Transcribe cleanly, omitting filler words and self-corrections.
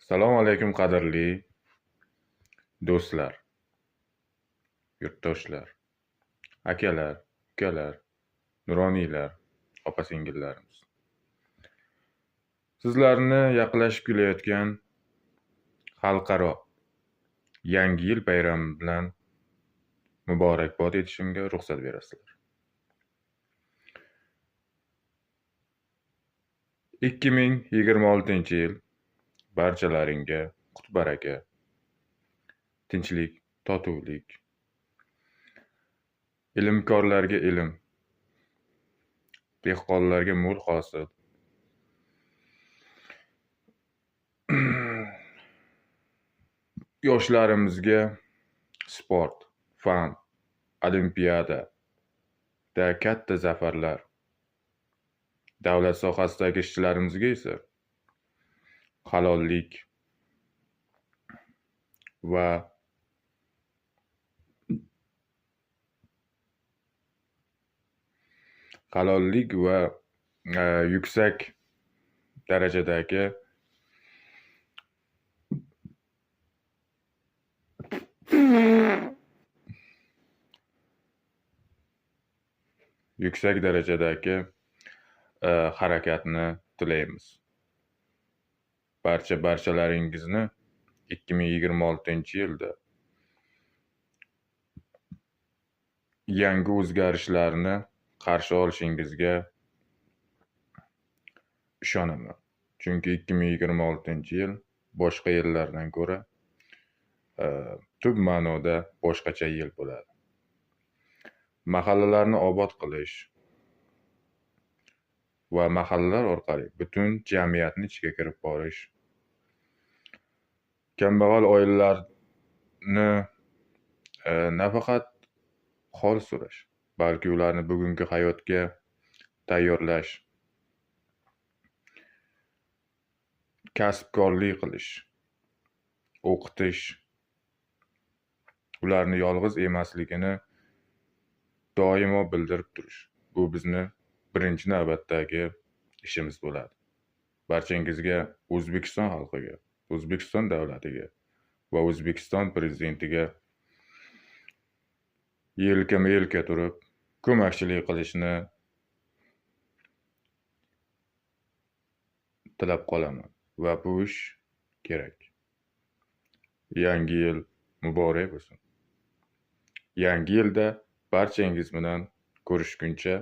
Assalomu alaykum qadrli do'stlar, yurtdoshlar, akalar, ukalar, nuroniylar, opa-singillarimiz. Sizlarni yaqinlashib kelayotgan xalqaro Yangi yil bayrami bilan muborakbod etishimga ruxsat berasizlar. 2026-yil barchalaringga qut-baraka, tinchlik, totuvlik, ilmkorlarga ilm, dehqonlarga mo'l hosil, yoshlarimizga sport, fan, olimpiadada katta zafarlar, davlat sohasidagi ishchilarimizga esa halollik va yuksak darajadagi harakatni tilaymiz. Barchalaringizni 2026-yilda yangi o'zgarishlarni qarshi olishingizga ishonaman. Chunki 2026-yil boshqa yillardan ko'ra tub ma'noda boshqacha yil bo'ladi. Mahallalarni obod qilish va mahallalar orqali butun jamiyatni ichiga kirib borish, kambag'al oilalarni nafaqat hol so'rash, balki ularni bugungi hayotga tayyorlash, kasbkorlik qilish, o'qitish, ularni yolg'iz emasligini doimo bildirib turish. Bu bizni birinchi navbatdagi ishimiz bo'ladi. Barchangizga, O'zbekiston xalqiga, O'zbekiston davlatiga va O'zbekiston prezidentiga yelkama-yelka turib ko'makchilik qilishni tilab qolaman va bu ish kerak. Yangi yil muborak bo'lsin. Yangi yilda barchangiz bilan ko'rishguncha